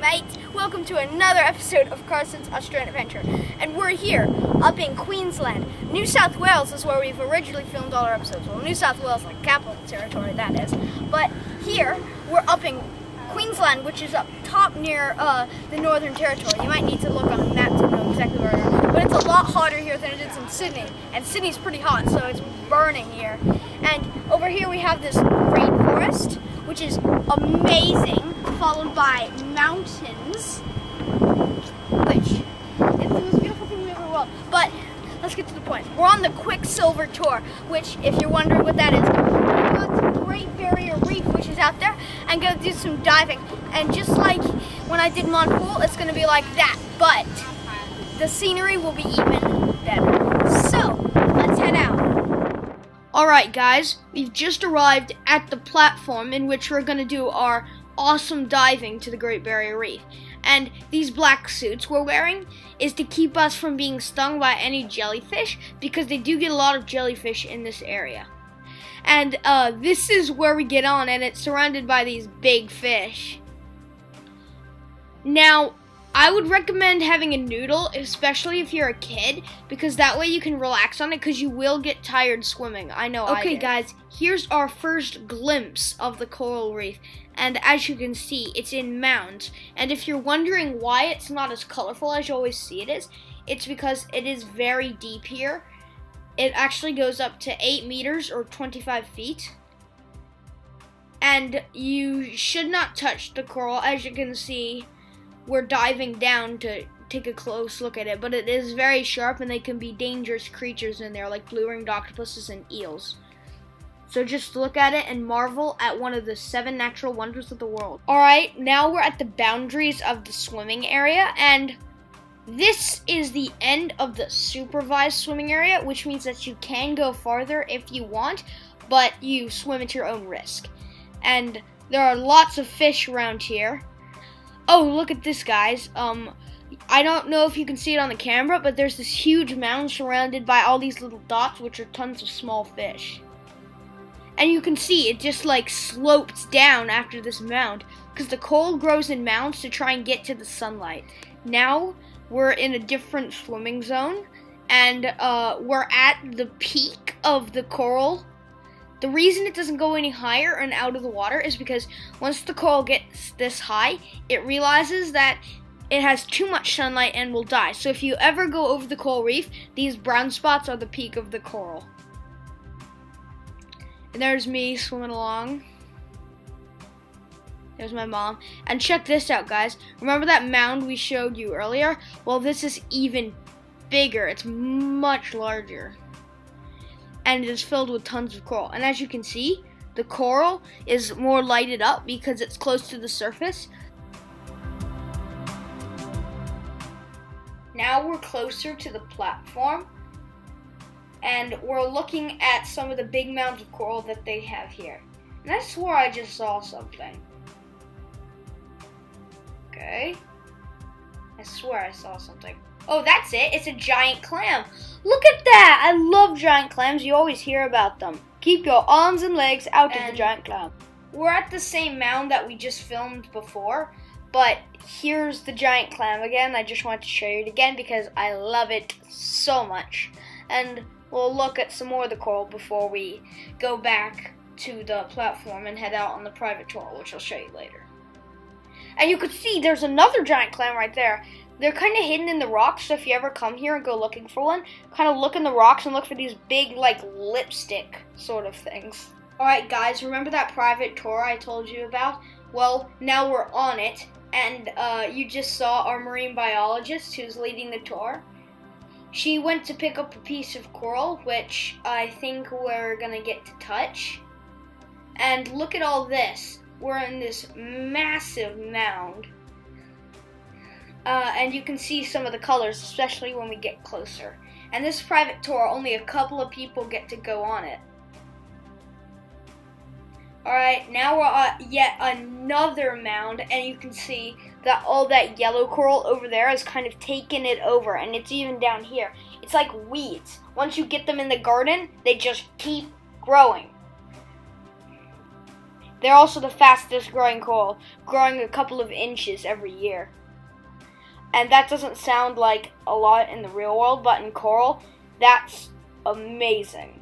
mates? Welcome to another episode of Carson's Australian Adventure. And we're here, up in Queensland. New South Wales is where we've originally filmed all our episodes. Well, New South Wales, like capital territory, that is. But here, we're up in Queensland, which is up top near the Northern Territory. You might need to look on a map to know exactly where we are. But it's a lot hotter here than it is in Sydney. And Sydney's pretty hot, so it's burning here. And over here we have this rainforest, which is amazing, followed by mountains, which is the most beautiful thing we've ever world. But let's get to the point. We're on the Quicksilver Tour, which, if you're wondering what that is, we're going to go to the Great Barrier Reef, which is out there, and go do some diving. And just like when I did Montpool, it's going to be like that, but the scenery will be even better. So, let's head out. Alright guys, we've just arrived at the platform in which we're going to do our awesome diving to the Great Barrier Reef. And these black suits we're wearing is to keep us from being stung by any jellyfish, because they do get a lot of jellyfish in this area. And this is where we get on, and it's surrounded by these big fish. Now, I would recommend having a noodle, especially if you're a kid, because that way you can relax on it, because you will get tired swimming. I know I did. Okay guys, here's our first glimpse of the coral reef, and as you can see, it's in mounds. And if you're wondering why it's not as colorful as you always see it is, it's because it is very deep here. It actually goes up to 8 meters or 25 feet. And you should not touch the coral. As you can see, we're diving down to take a close look at it, but it is very sharp and they can be dangerous creatures in there, like blue-ringed octopuses and eels. So just look at it and marvel at one of the 7 natural wonders of the world. Alright, now we're at the boundaries of the swimming area, and this is the end of the supervised swimming area, which means that you can go farther if you want, but you swim at your own risk. And there are lots of fish around here. Oh, look at this, guys. I don't know if you can see it on the camera, but there's this huge mound surrounded by all these little dots, which are tons of small fish. And you can see it just like slopes down after this mound, because the coral grows in mounds to try and get to the sunlight. Now we're in a different swimming zone, and we're at the peak of the coral. The reason it doesn't go any higher and out of the water is because once the coral gets this high, it realizes that it has too much sunlight and will die. So if you ever go over the coral reef, these brown spots are the peak of the coral. And there's me swimming along. There's my mom. And check this out, guys. Remember that mound we showed you earlier? Well, this is even bigger. It's much larger. And it is filled with tons of coral. And as you can see, the coral is more lighted up because it's close to the surface. Now we're closer to the platform, and we're looking at some of the big mounds of coral that they have here. And I swore I just saw something. Okay. I swear I saw something. Oh, that's it. It's a giant clam. Look at that. I love giant clams. You always hear about them. Keep your arms and legs out of the giant clam. We're at the same mound that we just filmed before, but here's the giant clam again. I just wanted to show you it again because I love it so much. And we'll look at some more of the coral before we go back to the platform and head out on the private tour, which I'll show you later. And you can see there's another giant clam right there. They're kind of hidden in the rocks, so if you ever come here and go looking for one, kind of look in the rocks and look for these big, like, lipstick sort of things. Alright guys, remember that private tour I told you about? Well, now we're on it, and you just saw our marine biologist who's leading the tour. She went to pick up a piece of coral, which I think we're gonna get to touch. And look at all this. We're in this massive mound. And you can see some of the colors, especially when we get closer. And this private tour, only a couple of people get to go on it. Alright, now we're at yet another mound, and you can see that all that yellow coral over there has kind of taken it over, and it's even down here. It's like weeds. Once you get them in the garden, they just keep growing. They're also the fastest growing coral, growing a couple of inches every year. And that doesn't sound like a lot in the real world, but in coral, that's amazing.